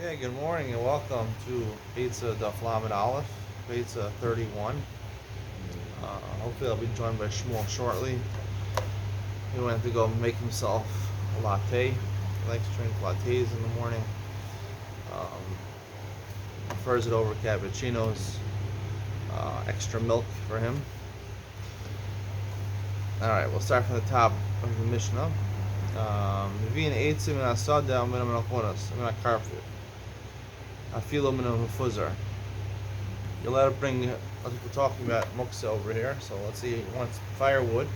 Okay, good morning and welcome to Beitzah Daf Yomi Aleph, Beitzah 31. Hopefully I'll be joined by Shmuel shortly. He went to go make himself a latte. He likes to drink lattes in the morning. Prefers it over cappuccinos. Extra milk for him. Alright, we'll start from the top of the Mishnah. Mivin eitzim min asada min al-konas, min al-karfir. Afilo min al-hufuzar. You're allowed to bring, we're talking about muksa over here, so let's see, you want firewood,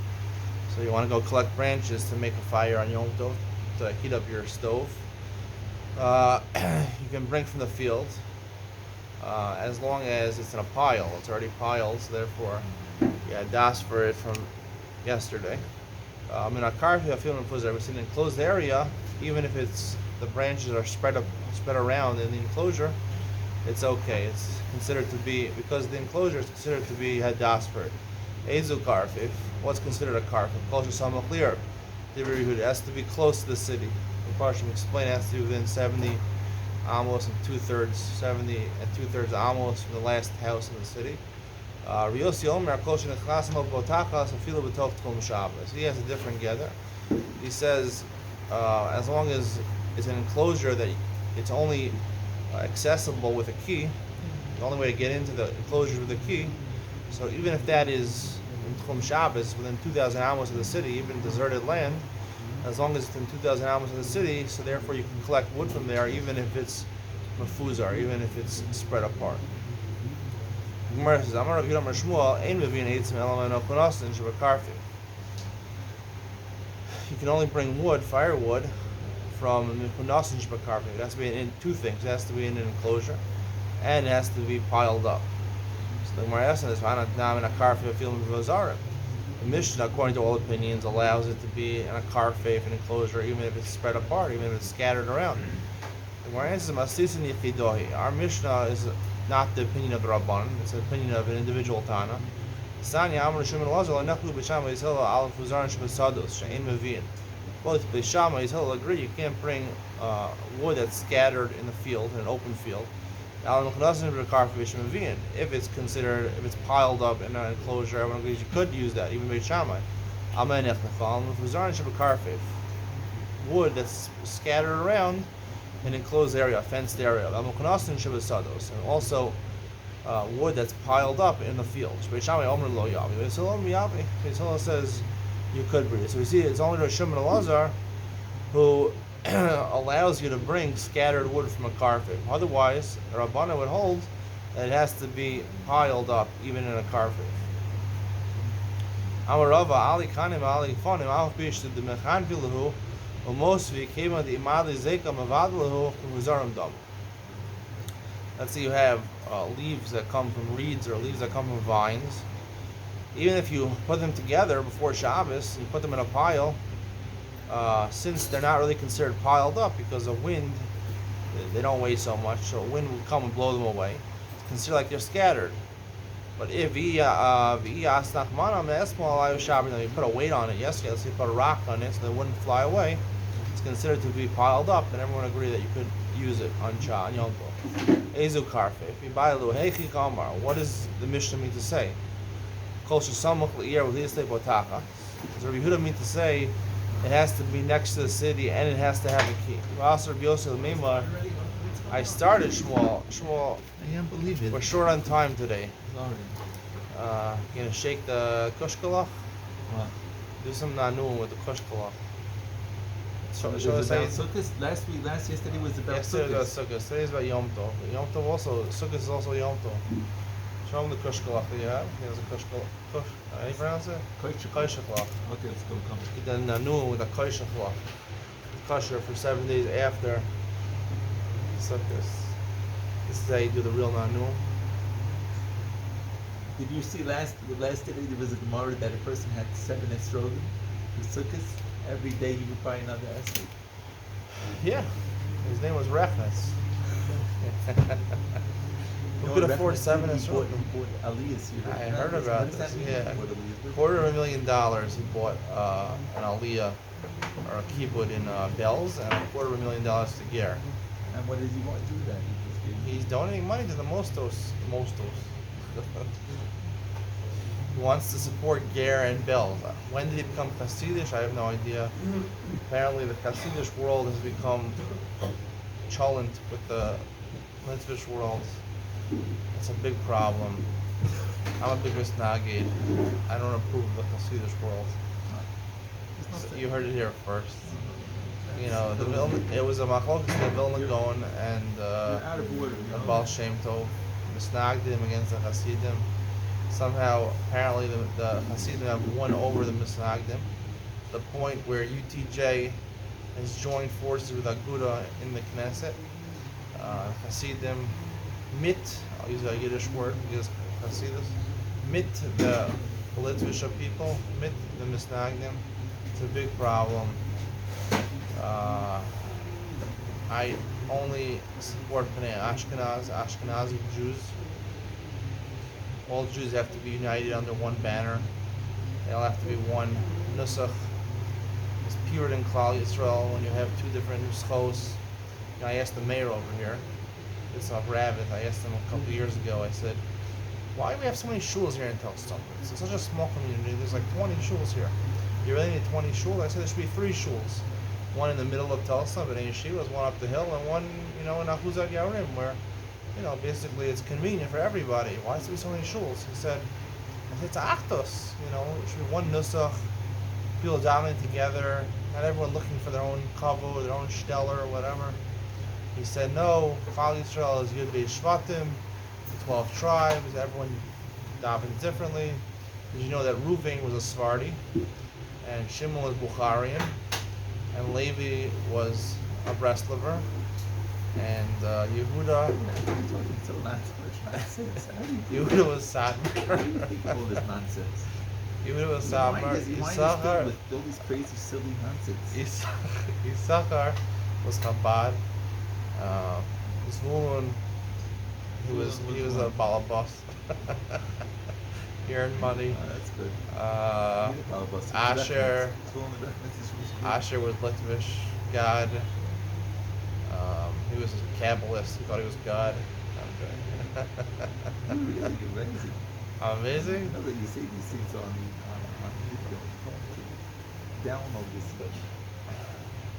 so you want to go collect branches to make a fire on Yom Tov, to heat up your stove. You can bring from the field, as long as it's in a pile. It's already piled, so therefore, you had das for it from yesterday. In a car, if you feel in an enclosed area, even if it's the branches are spread around in the enclosure, it's okay. It's considered to be, because the enclosure is considered to be had das for it. Ezu karfif, what's considered a karfif? Closer to clear. It has to be close to the city. The Parshim explain it has to be within 70 amos and 2/3, 70 and 2/3 amos from the last house in the city. He has a different gather. He says, as long as it's an enclosure that it's only accessible with a key, the only way to get into the enclosure with a key. So even if that is in Tchum Shabbos, within 2,000 amos of the city, even deserted land, as long as it's in 2,000 amos of the city, so therefore you can collect wood from there, even if it's mafuzar, even if it's spread apart. Gemara says, Amar Rav Yudah Amar Shmuel, Ein mevin eitzim ela min al-konasin shebekarfim. You can only bring wood, firewood, from Mikunasin shebekarfim. It has to be in two things. It has to be in an enclosure, and it has to be piled up. So the Gemara asks this, the Mishnah, according to all opinions, allows it to be in a karfif, an enclosure, even if it's spread apart, even if it's scattered around. The Gemara answers, our Mishnah is not the opinion of the Rabban, it's the opinion of an individual Tana. Both Beishama and Hillel agree you can't bring wood that's scattered in the field, in an open field. If it's considered, if it's piled up in an enclosure, everyone agrees you could use that, even Beishama. Wood that's scattered around an enclosed area, a fenced area. And also wood that's piled up in the field. Beishama says you could bring it. So we see it's only Rosh Shimon Elazar who allows you to bring scattered wood from a karfif. Otherwise, the Rabbana would hold that it has to be piled up, even in a karfif. Amar Rava Ali Kanim Ali Fonim Alf Bish the Mechan Vilahu Umosvi came on the Imali Zeka Mavadlahu Muzaram Dam. Let's say you have leaves that come from reeds or leaves that come from vines. Even if you put them together before Shabbos, you put them in a pile, since they're not really considered piled up because of wind, they don't weigh so much, so wind will come and blow them away. It's considered like they're scattered. But if you put a weight on it, yes, let's say you put a rock on it so they wouldn't fly away, it's considered to be piled up, and everyone agree that you could use it on Yom Tov. Ezu karfe. If you buy a little heichi kamar, what does the Mishnah mean to say? As Rabbi Yehuda means to say it has to be next to the city and it has to have a key. I started Shmuel. I can't believe it. We're short on time today. Sorry. Gonna shake the kushkalach? What? Do some nanun with the kushkalach. It was about Sukkot. Yesterday was about Yesterday was Sukkot. Sukkot. Today's about Yom Tov. Yom Tov also, Sukkot is also Yom Tov. Show him the kushkalach that you have. He has a kushkalach. How do you pronounce it? Koishaklach. Okay, let's go. Come. He did nanun with a koishaklach. Kosher for 7 days after Sukkot. This is how you do the real nanun. Did you see last day there was a Gemara that a person had 7 esrogim for Sukkot? Every day he would buy another esrog. Yeah. His name was Rechnitz. Who could afford 7 esrogim? He bought Aliyahs. I heard about this. Yeah. $250,000 he bought an Aliyah or a kibbutz in Bells, and $250,000 to Ger. And what does he want to do then? He just gave He's donating money to the Mostos. He wants to support Ger and Bell. When did he become Hasidish? I have no idea. Apparently, the Hasidish world has become cholent with the Litvish world. It's a big problem. I'm a big misnagid. I don't approve of the Hasidish world. It's not You heard it here first. You know, it was a machlokes the Vilna Gaon and You're out of order. the Baal Shem Tov misnagdim against the Hasidim. Somehow, apparently, the Hasidim have won over the misnagdim. The point where UTJ has joined forces with Aguda in the Knesset. Hasidim mit, I'll use a Yiddish word, because Hasidus, mit the Litvish people, mit the misnagdim. It's a big problem. I only support Bnei Ashkenazi Jews. All Jews have to be united under one banner. They all have to be one nusach. It's pure in Klal Yisrael when you have two different nuschos. You know, I asked the mayor over here, it's a rabbit. I asked him a couple of years ago. I said, "Why do we have so many shuls here in Tel Stomach? It's such a small community. There's like 20 shuls here. You really need 20 shuls?" I said there should be 3 shuls. One in the middle of Tulsa, but in Yeshivas, one up the hill, and one, in Ahuzat Yarim, where, basically it's convenient for everybody. Why is there so many shuls? He said, it's achtos, it should be one nusach, people davening together, not everyone looking for their own kavod, their own shteller, or whatever. He said, no, Klal Yisrael is Yud Beis Shvatim, the 12 tribes, everyone davens differently. Did you know that Reuven was a Sephardi, and Shimon was Bukharian, and Levi was a Breslover, and Yehuda. So nonsense. Yehuda was Satmar. How do you think all this nonsense? Yehuda was Why Satmar. is with all these crazy, silly nonsense? Issachar was Chabad. Zvulun, he was a balabas. He earned money. That's good. Asher was Litvish God. He was a Kabbalist. He thought he was God. Really amazing. Amazing? I know that you say these things on video. Download this stuff.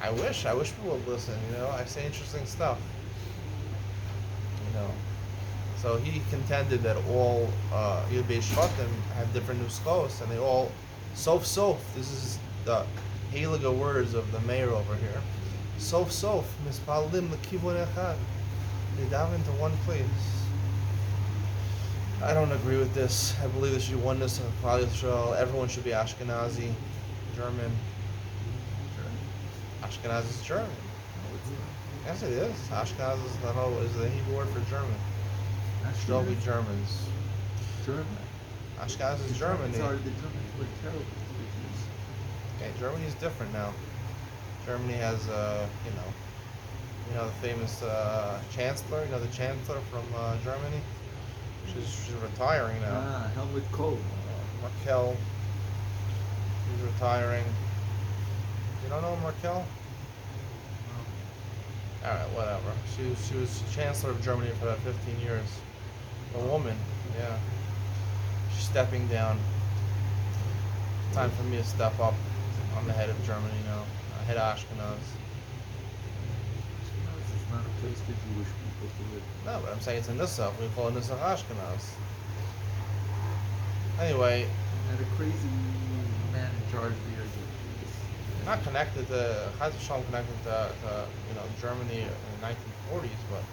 I wish people would listen, I say interesting stuff. So he contended that all Yud Beis Shvatim have different nuschos, and they all sof. This is the Haliga words of the mayor over here. Sof mispalim lekivon echad. They dive into one place. I don't agree with this. I believe there should be oneness of Klal Yisrael. Everyone should be Ashkenazi, German. Ashkenaz is German. No, it's not. Yes, it is. Ashkenaz is the Hebrew word for German. Should all be Germans. German. Ashkenaz is Germany. The Germans were terrible to the Jews. Okay, Germany is different now. Germany has, the famous chancellor. The chancellor from Germany. She's retiring now. Helmut Kohl. Merkel. She's retiring. You don't know Merkel? All right, whatever. She was chancellor of Germany for about 15 years. A woman, yeah. She's stepping down. Time for me to step up. I'm the head of Germany now. Head of Ashkenaz. This is not a place for Jewish people to live. No, but I'm saying it's a Nusach. We call it Nusach Ashkenaz. Anyway. And a crazy man in charge there. Not connected to Chaz v'Shalom connected to Germany in the 1940s, but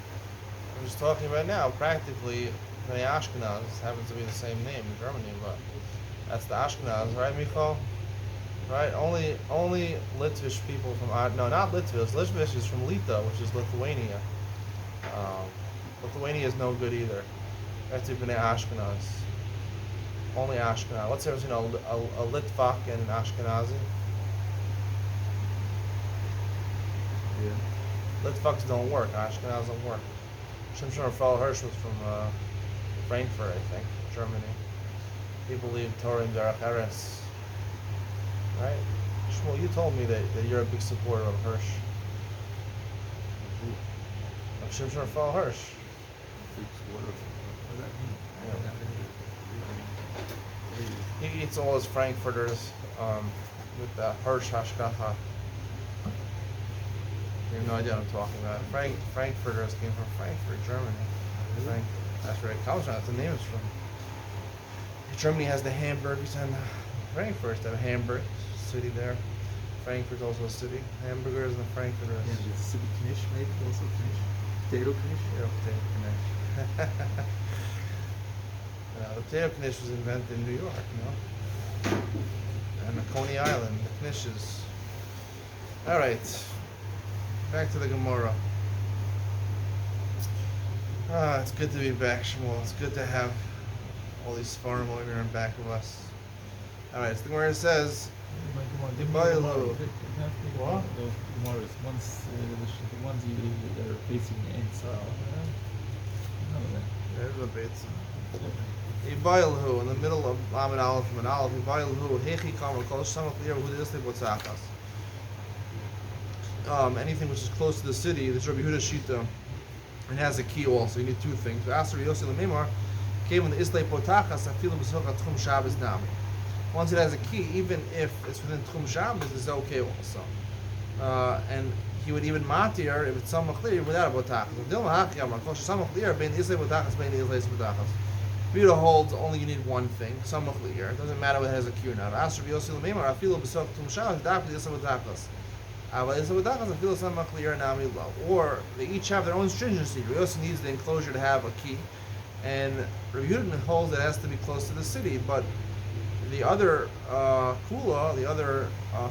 I'm just talking about now. Practically, Bnei Ashkenaz happens to be the same name in Germany, but that's the Ashkenaz, right, Michal? Right? Only Litvish people from not Litvish. Litvish is from Lita, which is Lithuania. Lithuania is no good either. That's Bnei Ashkenaz. Only Ashkenaz. Let's say a Litvak and an Ashkenazi. Yeah. Litvaks don't work. Ashkenaz don't work. Shimshon Raphael Hirsch was from Frankfurt, I think, Germany. He believed Torah and Derech Eretz. Right? Shmuel, you told me that you're a big supporter of Hirsch. Shimshon Fal Hirsch. Fixed water. What does that mean? I don't have any. He eats all his frankfurters with the Hirsch Hashkacha. You have no idea what I'm talking about. Frankfurters came from Frankfurt, Germany. Really? That's where it comes from. That's the name is from. Germany has the Hamburgers and Frankfurt. They have Hamburg city there. Frankfurt's also a city. Hamburgers and Frankfurters. Yeah, there's a city knish maybe also knish. Potato knish. Yeah, potato knish. The potato knish was invented in New York, you know? And the Coney Island, the knishes. Alright. Back to the Gemara. It's good to be back, Shmuel. It's good to have all these farm over here in back of us. Alright, so the Gemara says, What? The ones that are facing the inside. there's a Beitzah. Ibayilhu, in the middle of Lamed Aleph and Aleph, Ibayilhu, Hechi Kamer, Kol Samach Liyar, Hu Disli Botzachas. Anything which is close to the city, this Rabbi Yehuda Shita, and has a key also. You need two things. Aser Yossi Lememar, came in the Islay Potachas, Afilu B'Socha Tchum Shabbos Nami. Once it has a key, even if it's within Tchum Shabbos, it's okay also. And he would even matir if it's Samach Liyar without a Potachas. Dilma Hachiyamar, Kol Samach Liyar, Bein Islay Potachas, Bein Islay Potachas. Yehuda holds only you need one thing, Samach Liyar. It doesn't matter whether it has a key or not. Aser Yossi Lememar, Afilu B'Socha Tchum Shabbos, Dafli Islay Potachas. Or they each have their own stringency. Rabbi Yossi needs the enclosure to have a key, and Rabbi Yehuda holds that it has to be close to the city. But the other kula, the other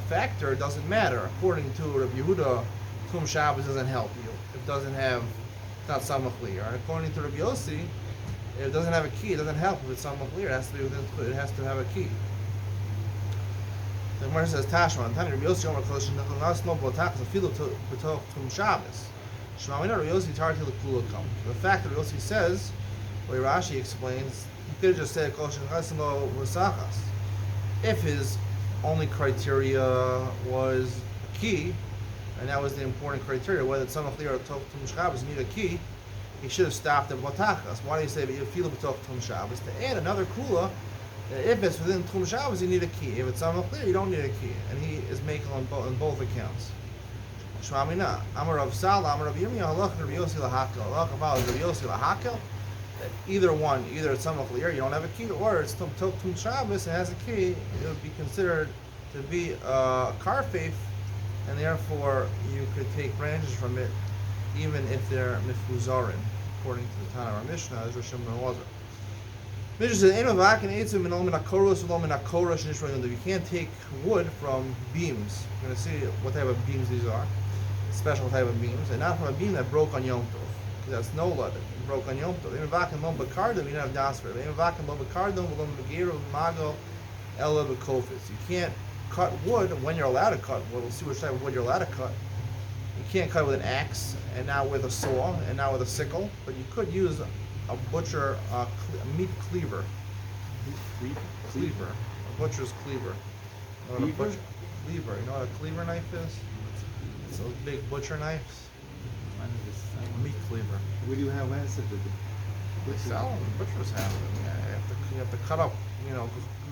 factor, doesn't matter. According to Rabbi Yehuda, Tum Shabbos doesn't help you. It doesn't have, it's not samach liyar. And according to Rabbi Yossi, if it doesn't have a key, it doesn't help if it's samach liyar. It has to be within. It has to have a key. The Gemara says, Tashma, Tani Rabbi Yossi Omer Kodesh Nechlas No Botachas Afilu B'Toch Tum Shabbos. Shema Mina Rabbi Yossi Tarti L'Kula Kam. The fact that Rabbi Yossi says, the way Rashi explains, he could have just said Kodesh Nechlas No Musachas. If his only criteria was a key, and that was the important criteria, whether it's Samach Liyar or Tum Shabbos, you need a key, he should have stopped at Botachas. Why do you say Afilu B'Toch Tum Shabbos? To add another kula. If it's within Tchum Shabbos, you need a key. If it's Samach Liyar, you don't need a key. And he is making on both accounts. Shema Mina, Amar Rav Sala, Amar Rav Yomi, Halach Rabbi Yossi Lahakel. Halach Aval is Rabbi Yossi Lahakel. That either one, either it's Samach Liyar, you don't have a key, or it's Tchum Shabbos, it has a key, it would be considered to be a karfeif, and therefore you could take branches from it, even if they're mifuzarin, according to the Tanna or Mishnah, as Rosh Hashanah. Mishnah says, you can't take wood from beams. We're going to see what type of beams these are. Special type of beams. And not from a beam that broke on Yom Tov. Because that's no lead. It broke on Yom Tov. You don't have das for it. You can't cut wood when you're allowed to cut wood. We'll see which type of wood you're allowed to cut. You can't cut with an axe, and now with a saw, and now with a sickle. But you could use a butcher, a meat cleaver. Cleaver. A butcher's cleaver. Cleaver? Cleaver. You know what a cleaver knife is? It's those big butcher knives. Meat cleaver. What do you have? Where is it? They sell them. Butchers have them. Yeah, you have to cut up,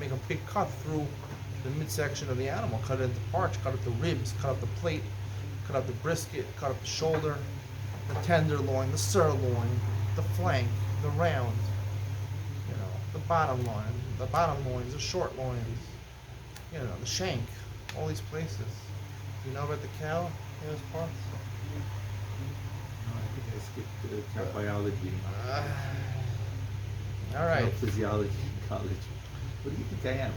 make a big cut through the midsection of the animal. Cut it into parts, cut up the ribs, cut up the plate, cut up the brisket, cut up the shoulder, the tenderloin, the sirloin, the flank, the round, the bottom loins, the short loins, the shank, all these places. You know about the cow, those parts? No, I think I skipped cow biology. All right. Cow physiology in college. What do you think I am?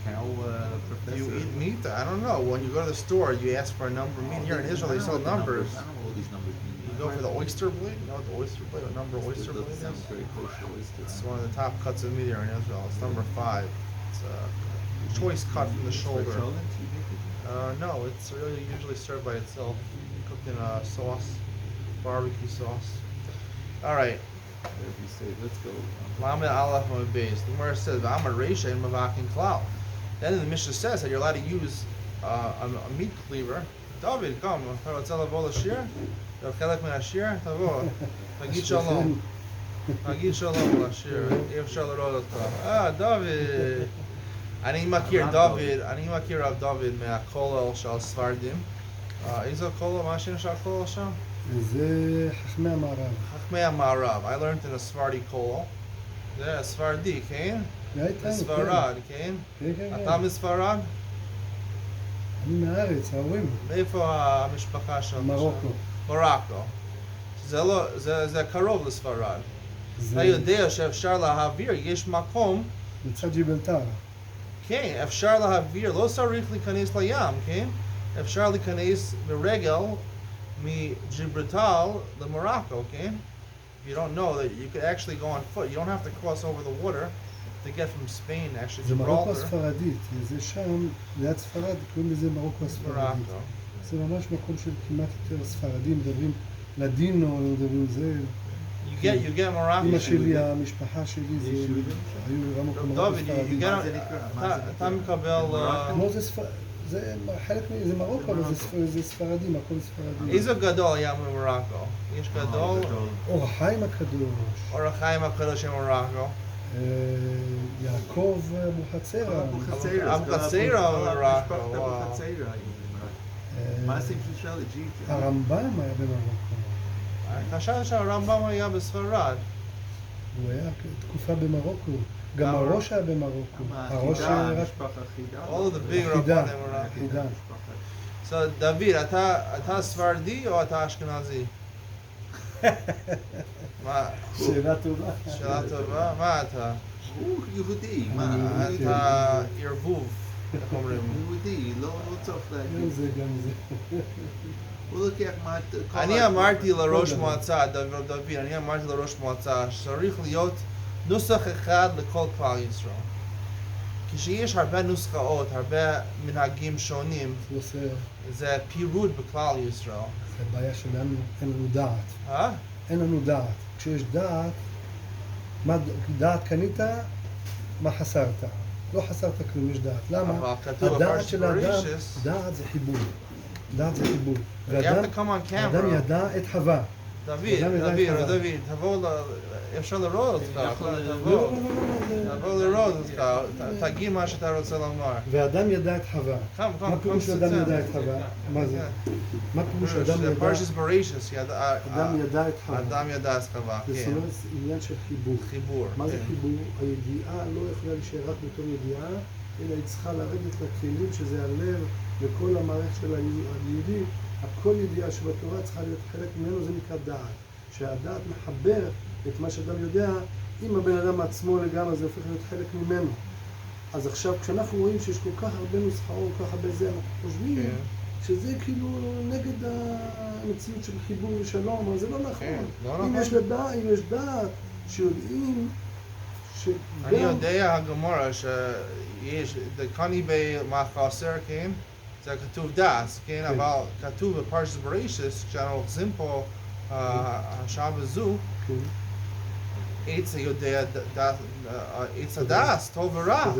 Cow professor? Do you eat meat? I don't know. When you go to the store, you ask for a number of meat. Here in Israel, they sell numbers. I don't know what these numbers mean. You go for the oyster blade. You know what the oyster blade, what number oyster blade is? Sounds very kosher oyster. It's one of the top cuts of meat here in Israel. It's number 5. It's a choice cut from the shoulder. No, it's really usually served by itself, cooked in a sauce, barbecue sauce. All right. Whatever you say, let's go. Lamed Aleph Amud Beis. The Gemara says, "V'amar Reisha in Mavakin Klal." Then the Mishnah says that you're allowed to use a meat cleaver. David, come. זה חלק מהשיר? תבוא, תגיד שלום. תגיד שלום לשיר, אי אפשר לראות אותך. דוד. אני מכיר רב דוד מהכולל של ספרדים. איזה כולל? מה השם של הכולל שם? זה חכמי המערב. חכמי המערב. I learned in a Sephardi כולל. זה ספרדי, כן? בספרד, כן? אתה מספרד? אני מהארץ, ההורים. מאיפה המשפחה שלך? מרוקו. מרוקו. זה קרוב לספרד. אתה יודע שאפשר להעביר, יש מקום. לצד ג'יברלטר. כן, אפשר להעביר, לא צריך להיכנס לים, כן? אפשר להיכנס ברגל מג'יברלטר למרוקו, כן? If you don't know that you could actually go on foot, you don't have to cross over the water to get from Spain, actually, זה מרוקו Gibraltar. הספרדית, זה שם, ליד ספרד, קוראים לזה מרוקו הספרדית. Morocco. זה ממש מקום של כמעט יותר ספרדים, מדברים לדינו, מדברים זה. You get Morocco. אמא שלי, המשפחה שלי, זה היו מרוקו דוד, ספרדית. אתה מקבל... כמו זה חלק, זה מרוקו, אבל זה ספרדי, מקום ספרדי. איזה גדול היה ממרוקו? יש גדול? אור החיים הקדוש. אור החיים הקדוש של מרוקו. יעקב אבוחצירא. אבוחצירא ממרוקו. מה הסיפור של אג'יפט? הרמב"ם היה במרוקו. חשבתי שהרמב"ם היה בספרד. הוא היה תקופה במרוקו. גם הראש היה במרוקו. הראש חידה, רק משפחה חידה. All of the big חידה. רבנים מרוקו. חידה. So, דוד, אתה ספרדי או אתה אשכנזי? מה? שאלה טובה. שאלה טובה? מה אתה? הוא יהודי, מה? אתה ערבוב, איך אומרים? יהודי, לא צריך גם להגיד. זה, גם זה. הוא לוקח מה... אני אמרתי לראש מועצה, דוד, אני אמרתי לראש מועצה שצריך להיות נוסח אחד לכל כלל ישראל. כשיש הרבה נוסחאות, הרבה מנהגים שונים, זה עושה, זה פירוד בכלל ישראל. זה בעיה שלנו, אין לנו דעת. אין לנו דעת. כשיש דעת, דעת קנית, מה חסרת? לא חסרת כלום, יש דעת. למה? אבל כתוב הדעת בפרשת של האדם, בראשית. דעת זה חיבור. דעת זה חיבור. You have to come on camera. האדם ידע את חווה. דוד, תבוא, אפשר לראות אותך, תבוא לראות אותך, תגיד מה שאתה רוצה לומר. ואדם ידע את חווה. מה פירוש שאדם ידע את חווה? מה זה? מה פירוש שאדם זה ידע? פרשת בראשית, אדם ידע את חווה. אדם ידע את חווה, זה כן. עניין של חיבור. חיבור. מה זה כן. חיבור? הידיעה לא יכולה להישאר רק בתור ידיעה, אלא היא צריכה לרדת לכלים שזה הלב וכל המערכת של היהודי. הכל ידיעה שבתורה צריכה להיות חלק ממנו, זה נקרא דעת. שהדעת מחבר את מה שאדם יודע, אם הבן אדם עצמו לגמרי זה הופך להיות חלק ממנו. אז עכשיו כשאנחנו רואים שיש כל כך הרבה נוסחאות, כל כך הרבה זה, אנחנו חושבים שזה כאילו נגד המציאות של חיבור ושלום, אבל זה לא נכון. אם יש דעת שיודעים שגם... אני יודע הגמורה שיש, דקני במחסר, כן? זה כתוב דס, כן? אבל כתוב בפרשת בראשית, כשאנחנו אוחזים פה השעה הזו, עץ יודע, עץ הדס, טוב ורע.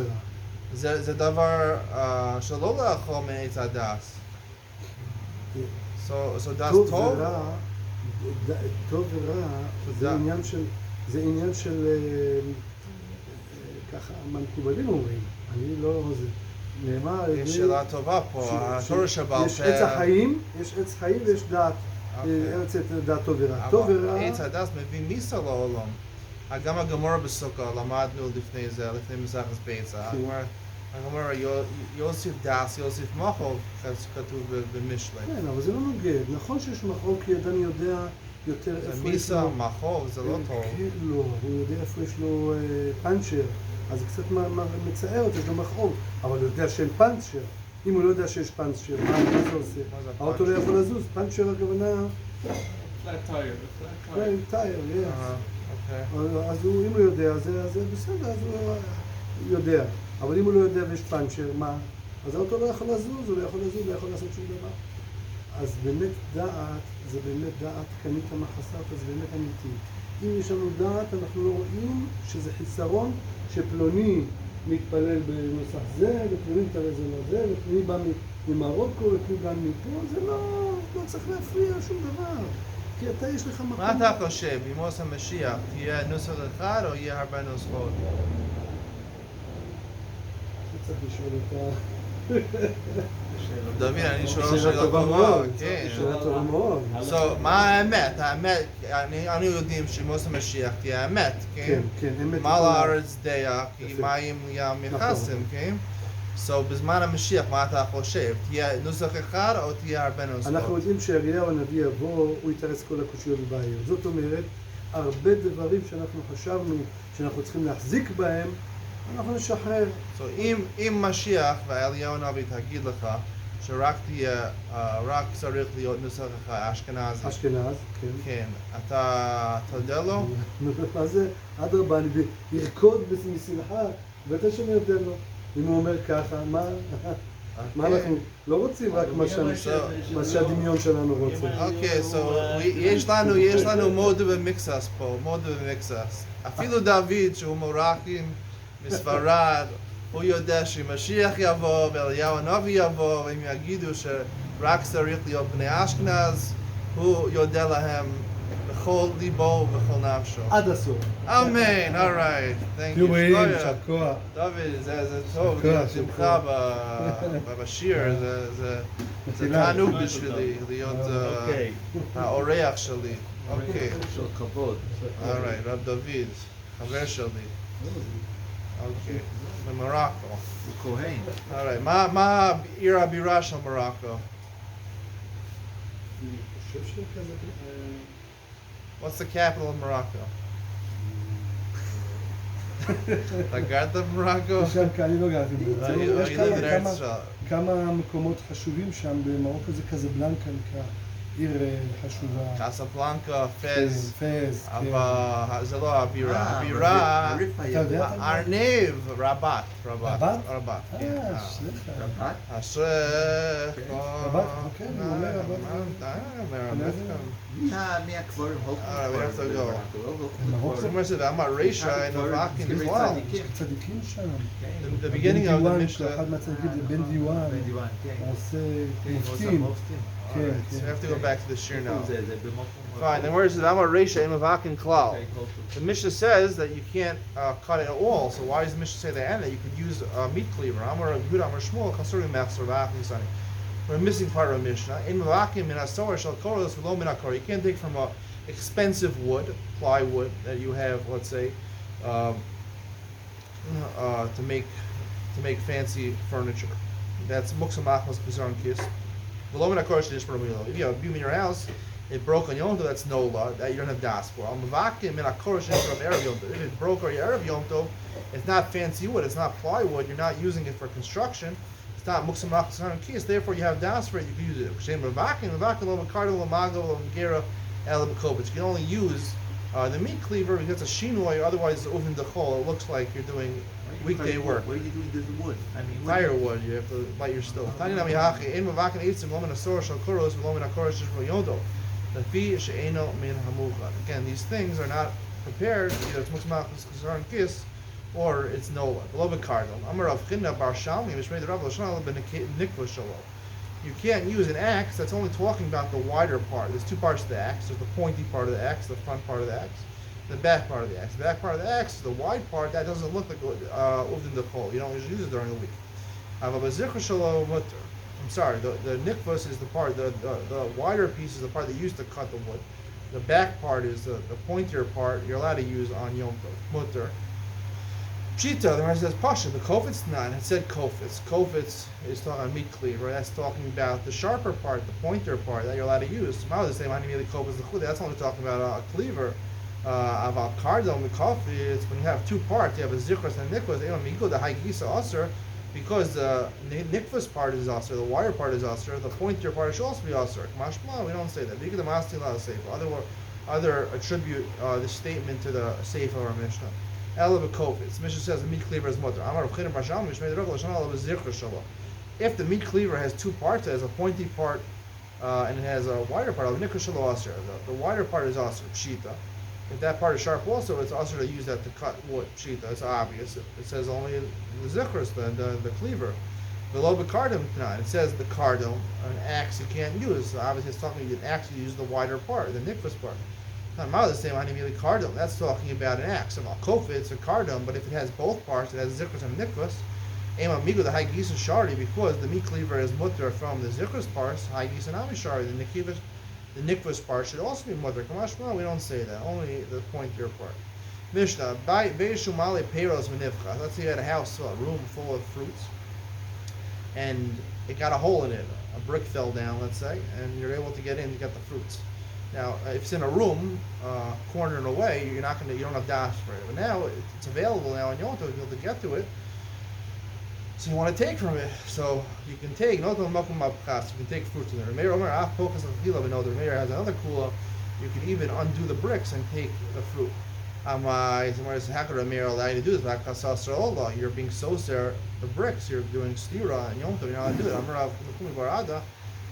זה דבר שלא לאכול מעץ הדס. So דס טוב? טוב ורע זה עניין של ככה המקובלים אומרים, אני לא זה. נאמר, יש שאלה טובה פה, התורה שבעל יש עץ החיים, יש עץ חיים ויש דעת. דעת טוב ורע. טוב ורע. עץ הדס מביא מיסה לעולם. גם הגמורה בסוכה, למדנו לפני זה, לפני מסכת בייצה. הגמורה יוסיף דס, יוסיף מחוב, כתוב במשלי. כן, אבל זה לא נוגד. נכון שיש מחוב כי אדם יודע יותר איפה יש לו... מיסה, מחוב, זה לא טוב. לא, הוא יודע איפה יש לו פאנצ'ר. אז זה קצת מצער אותי, יש לו מחוב. אבל הוא יודע שאין פאנצ'ר. אם הוא לא יודע שיש פאנצ'ר, מה זה עושה? האוטו לא יכול לזוז. פאנצ'ר הכוונה... flat tire. כן, טייר, אז אם הוא יודע, זה בסדר, אז הוא יודע. אבל אם הוא לא יודע ויש פאנצ'ר, מה? אז האוטו לא יכול לזוז, הוא לא יכול לזוז, לא יכול לעשות שום דבר. אז באמת דעת, זה באמת דעת, קנית מה חסרת, זה באמת אמיתי. אם יש לנו דעת, אנחנו לא רואים שזה חיסרון שפלוני מתפלל בנוסח זה, ופלוני מתפלל זה, ופלוני בא ממרוקו, ופלוני בא מפה, זה לא צריך להפריע שום דבר. כי אתה יש לך מקום. מה אתה חושב, בימות המשיח, תהיה נוסח אחד או יהיה הרבה נוסחות? צריך לשאול אותה. דוד, אני שואל שאלה שאלה טובה טובה, מאוד. כן. שאלה טובה מאוד. So, מה האמת? האמת, אנו יודעים שבימות המשיח תהיה האמת, כן? כן, כן, אמת. מה לארץ דעה, כי יפה. מים ים נכון. יכסים, כן? So, בזמן המשיח, מה אתה חושב? תהיה נוסח אחד או תהיה הרבה נוסחות? אנחנו יודעים שאליהו הנביא יבוא, הוא יתרס כל הקושיות בעיר. זאת אומרת, הרבה דברים שאנחנו חשבנו שאנחנו צריכים להחזיק בהם, אנחנו נשחרר. So, אם משיח ואליהו הנביא תגיד לך שרק תהיה, רק צריך להיות נוסח אחד, אשכנזי, אשכנז, כן. כן, אתה תודה לו? מה זה? אדרבה, אני ארקוד משמחה, ואתה שאני יודע לו. אם הוא אומר ככה, מה אנחנו לא רוצים רק מה שהדמיון שלנו רוצה. אוקיי, so יש לנו מודו ומיקסס פה, מודו ומיקסס. אפילו דוד שהוא מורקים מספרד, הוא יודע שמשיח יבוא ואליהו הנביא יבוא, והם יגידו שרק צריך להיות בני אשכנז, הוא יודע להם בכל ליבו ובכל נפשו. עד הסוף. אמן, alright, thank תהיו you. בריאים, שלויה. יישר כוח. דוד, זה טוב, כוח, להיות יישר שמחה כוח. בשיר, זה מחילה. תענוג בשבילי להיות אוקיי. האורח שלי. אוקיי, של כבוד. alright, רב דוד, חבר שלי. אוקיי, במרוקו. הוא כהן. alright, מה עיר הבירה של מרוקו? אני חושב שכזה... What's the capital of Morocco? אתה גרת במרוקו? שם, כי אני לא גרתי בזה. יש you live in Eretz כמה מקומות חשובים שם, במרוקו זה קזבלנקה נקרא, עיר חשובה. קסבלנקה, פז, פז, כן. אבל זה לא הבירה. הבירה, אתה יודע? ארנב, רבת. רבת? רבת, כן. סליחה. אשריך. רבת, אוקיי, הוא אומר רבת. מי הקברים? we have to go. מרוקו? זאת אומרת, ואמר רישה, אין מבקין בכלל. יש צדיקים שם. The beginning of the בן Mishnah. דיוואן, אחד מהצדיקים זה בן דיוואן. עושה מופתים. כן, So we כן. have to go back to the shir now. זה במקום... Fine, then where it says, I'm a Reisha in Mavakin Klal. The Mishnah says that you can't cut it at all, so why does the Mishnah say that? And that you could use a meat cleaver. Amar Yud Amar Shmuel, Chasuri Mechzer Vakin Sani. We're missing part of the Mishnah. In Mavakin Min Asor Shal Koros V'lo Min Akor. You can't take from a expensive wood, plywood, that you have, let's say, to make fancy furniture. That's Muksam Achmas Bizarre Kiss. If you have a beam in your house, it broke on Yom Tov, that's no law, that you don't have das for. If it broke or your Erev Yom Tov, it's not fancy wood, it's not plywood, you're not using it for construction, it's not muksam machzan kis, therefore you have das for it, you can use it. You can only use the meat cleaver because it's a shinoi, otherwise it's oven dechol, it looks like you're doing weekday work. What are you doing with the wood? I mean, Firewood, you have to light your stove. Again, these things are not prepared, either it's muksmachas kazar kis, or it's nola. Beloved cardinal. You can't use an axe that's only talking about the wider part. There's two parts to the axe. There's the pointy part of the axe, the front part of the axe, the back part of the axe. The back part of the axe is the wide part that doesn't look like uvdin the pole. You don't usually use it during the week. I'm sorry, the nikvus is the part, the wider piece is the part that used to cut the wood. The back part is the pointier part you're allowed to use on Yom Tov, mutter. Pshita, the Gemara says Pasha, the kofitz not, it said kofitz. Kofitz is talking on meat cleaver, that's talking about the sharper part, the pointier part that you're allowed to use. That's only talking about a cleaver. About cardom, the coffee, it's when you have two parts, you have a zikras and a nikvus, the high gisa aser, because the nikvus part is aser, the wire part is aser, the pointier part should also be aser. Mashma, we don't say that. Because the mastin la sefer. Other attribute the statement to the sefer of our Mishnah. Elabakofitz. Mishnah says the meat cleaver is mutter. If the meat cleaver has two parts, it has a pointy part and it has a wider part, the wider part is aser, pshita. If that part is sharp also, it's also to use that to cut wood. Pshita, it's obvious. It says only the zikras, the cleaver. Below the cardum tonight, it says the cardum, an axe you can't use. So obviously it's talking about an axe you use the wider part, the nikvus part. Not Mala the same immediately cardum. That's talking about an axe. So kofa, it's a cardum, but if it has both parts, it has zikrus and nikvus. Ema migu the high geese shari, because the meat cleaver is mutter from the zikrus parts. High geese and amishari, the nikvus part should also be mutter. Kamashma, we don't say that. Only the pointier part. Mishnah, Beishumale Peros Menifcha. Let's say you had a house, a room full of fruits, and it got a hole in it. A brick fell down, let's say, and you're able to get in to get the fruits. Now, if it's in a room, cornered away, you don't have dash for it. But now it's available now, and you don't be able to get to it. So you want to take from it. So you can take. You can take fruits in there. The mayor has another kula. You can even undo the bricks and take the fruit. How could a mayor allow you to do this? You're being soser the bricks. You're doing stira and yom tov. You're not allowed to do it.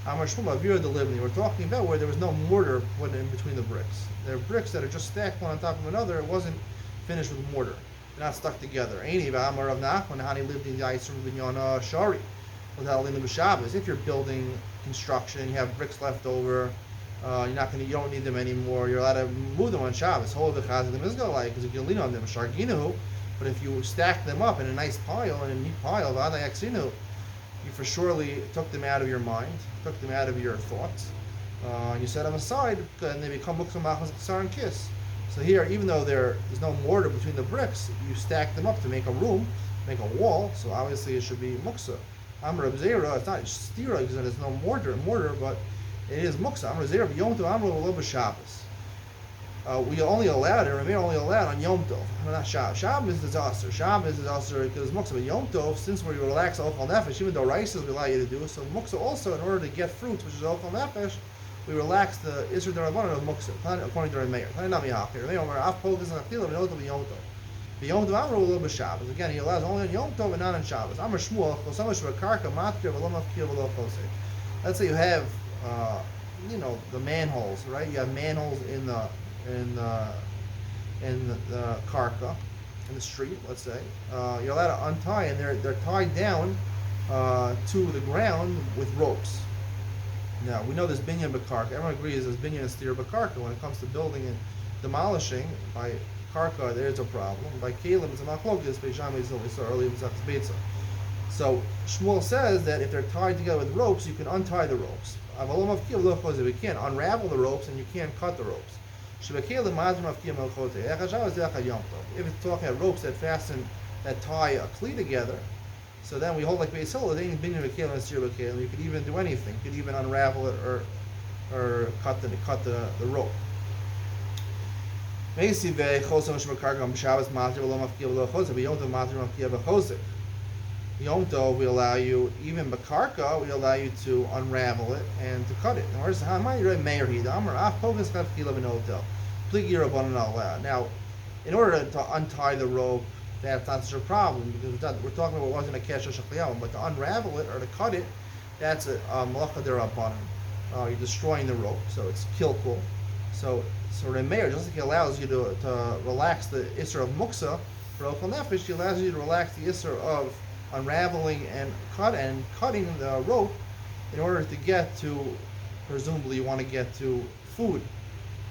We're talking about where there was no mortar put in between the bricks. There are bricks that are just stacked one on top of another. It wasn't finished with mortar. They're not stuck together. If you're building construction and you have bricks left over, you don't need them anymore. You're allowed to move them on Shabbos. Because you can lean on them. But if you stack them up in a nice pile, in a neat pile, you for surely took them out of your mind, took them out of your thoughts, and you set them aside, and they become muktzah and kiss. So here, even though there is no mortar between the bricks, you stack them up to make a room, make a wall. So obviously it should be muktzah. Amr Zera, it's not stira because there's no mortar, but it is muktzah. Amr Zera, Yom Tov, Amr Lo Shabbos. We only allowed it, Ramir only allowed on Yom Tov, not Shabbos. Shabbos is disaster. Shabbos is disaster because muktzah. But Yom Tov, since we relax Ochal Nefesh, even though rice we allow you to do, so muktzah also, in order to get fruits, which is Ochal Nefesh, we relax the Isra Darabanan of muktzah, according to Rameir. Again, he allows only on Yom Tov and not on Shabbos. Amr Shmuel, let's say you have, the manholes, right? You have manholes in the karka, in the street, let's say. You're allowed to untie, and they're tied down to the ground with ropes. Now, we know there's binyan b'karka. Everyone agrees there's binyan and steer b'karka. When it comes to building and demolishing, by karka, there's a problem. By kalim, it's a machlokes. Beisham is we saw earlier, it's Beitzah. So, Shmuel says that if they're tied together with ropes, you can untie the ropes. We can't unravel the ropes, and you can't cut the ropes. If it's talking about ropes that tie a cleat together, so then we hold like Beis Hillel, they ain't binyan b'kelim and steer b'kelim. You could even do anything. You could even unravel it or cut the rope. Yom Tov, we allow you, even b'karka, we allow you to unravel it and to cut it. And where's how am I right Meir Hida? Amar af pogas kafkila v'notel. Pligi rabbanon allowed. Now, in order to untie the rope, that's not such a problem because we're talking about what wasn't a kesher shachliyav, but to unravel it or to cut it, that's a malacha derabbanon. You're destroying the rope, so it's kilkul. So Remeir, just like he allows you to relax the isser of muksa for Ochel Nefesh, he allows you to relax the isser of unraveling and cutting the rope in order to get to, presumably you want to get to food.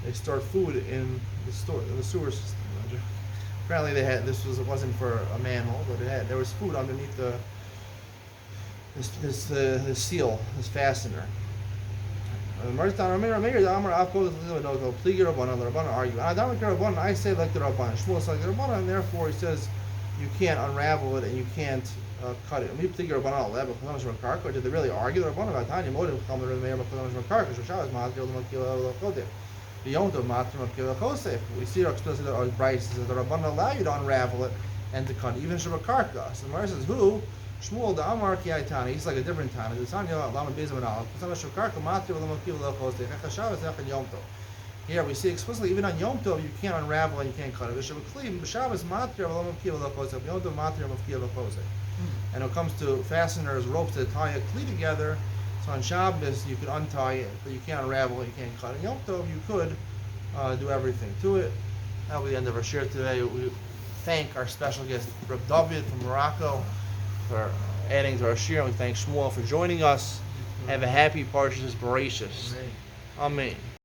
They store food in the sewer system. Apparently it wasn't for a manhole, but there was food underneath the seal, this fastener. I say like the Rabbanan. Shmuel says like the Rabbanan, and therefore he says you can't unravel it and you can't cut it. Did they really argue the Rabbanan about Tanya? We see our explicit Bryce says the Rabbanan allow you to unravel it and to cut it, even Shabbakarka. So the Gemara says, who? Shmuel the Amar Kiyaitani. He's like a different Tana. The Tanya Lama Bezim Anal. Here we see explicitly even on Yom Tov you can't unravel and you can't cut it. And when it comes to fasteners, ropes that tie a cleat together, so on Shabbos you could untie it, but you can't unravel it, you can't cut it. Yom Tov you could do everything to it. That'll be the end of our share today. We thank our special guest, Reb David from Morocco, for adding to our share. We thank Shmuel for joining us. Have a happy Parshas Bereshis. Amen. Amen.